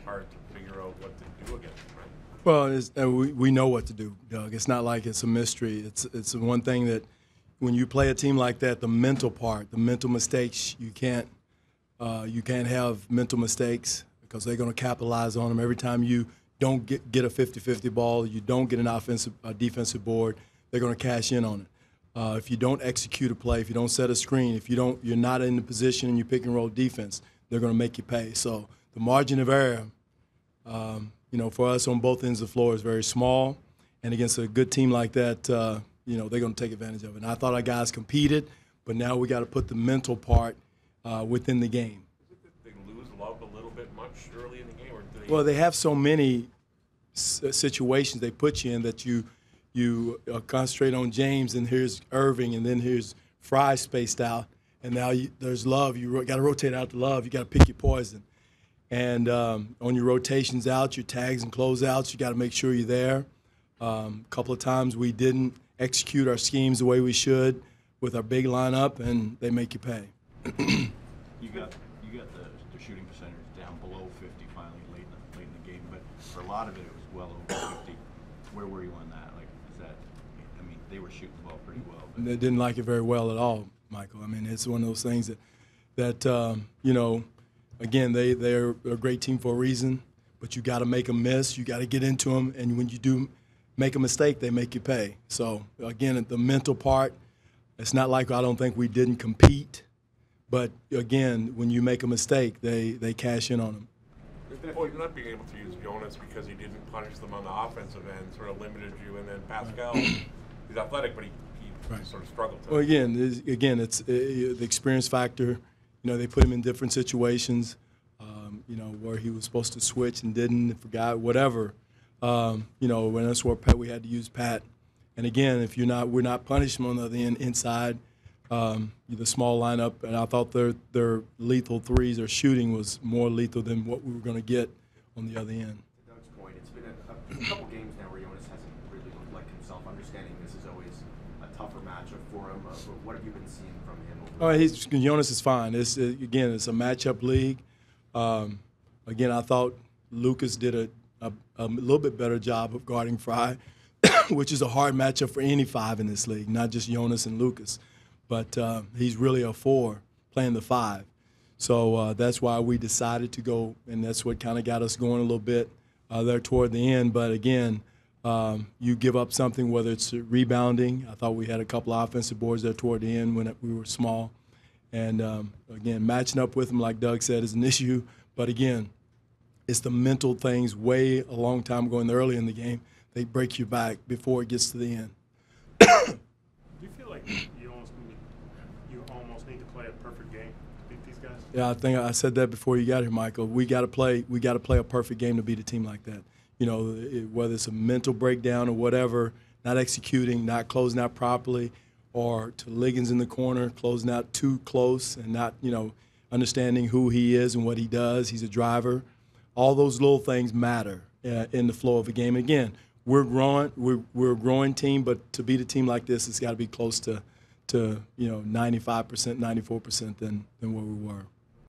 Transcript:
hard to figure out what to do against them, right? Well, we know what to do, Doug. It's not like it's a mystery. It's one thing that when you play a team like that, the mental part, the mental mistakes, you can't have mental mistakes because they're going to capitalize on them. Every time you don't get a 50-50 ball, you don't get a defensive board, they're going to cash in on it. If you don't execute a play, if you don't set a screen, if you're not in the position and you pick and roll defense, they're going to make you pay. So the margin of error, for us on both ends of the floor is very small, and against a good team like that, they're going to take advantage of it. And I thought our guys competed, but now we got to put the mental part within the game. Is it that they lose love a little bit much early in the game, or do they? Well, they have so many situations they put you in that you concentrate on James, and here's Irving, and then here's Fry spaced out, and now there's Love. You got to rotate out to Love. You got to pick your poison. And on your rotations out, your tags and closeouts, you got to make sure you're there. A couple of times we didn't execute our schemes the way we should with our big lineup, and they make you pay. You got the shooting percentage down below 50 finally late in the game, but for a lot of it, it was well over 50. Where were you on that? Like, they were shooting the ball pretty well. They didn't like it very well at all, Michael. I mean, it's one of those things that again, they're a great team for a reason, but you got to make them miss. You got to get into them, and when you do make a mistake, they make you pay. So, again, the mental part, it's not like I don't think we didn't compete, but, again, when you make a mistake, they cash in on them. Well, you're not being able to use Jonas because he didn't punish them on the offensive end, sort of limited you, and then Pascal, he's athletic, but he right. sort of struggled. Well, again, it's the experience factor. They put him in different situations, where he was supposed to switch and didn't, forgot, whatever. When that's where we had to use Pat. And again, if we're not punishing him on the inside, the small lineup, and I thought their lethal threes, their shooting was more lethal than what we were going to get on the other end. To Doug's point, it's been a couple games now where Jonas hasn't really looked like himself, understanding this is always a tougher matchup for him. But what have you been seeing from him? Jonas is fine. It's a matchup league. Again, I thought Lucas did a little bit better job of guarding Fry, which is a hard matchup for any five in this league, not just Jonas and Lucas. But he's really a 4 playing the 5. So that's why we decided to go, and that's what kind of got us going a little bit there toward the end. But, again, you give up something, whether it's rebounding. I thought we had a couple of offensive boards there toward the end when we were small. And, again, matching up with them, like Doug said, is an issue. But, again, it's the mental things way a long time ago early in the game. They break you back before it gets to the end. Do you feel like you almost need to play a perfect game to beat these guys? Yeah, I think I said that before you got here, Michael. We got to play a perfect game to beat a team like that. Whether it's a mental breakdown or whatever, not executing, not closing out properly, or to Liggins in the corner, closing out too close and not, understanding who he is and what he does. He's a driver. All those little things matter in the flow of a game. Again, we're growing. We're a growing team, but to beat a team like this, it's got to be close to 95%, 94% than where we were.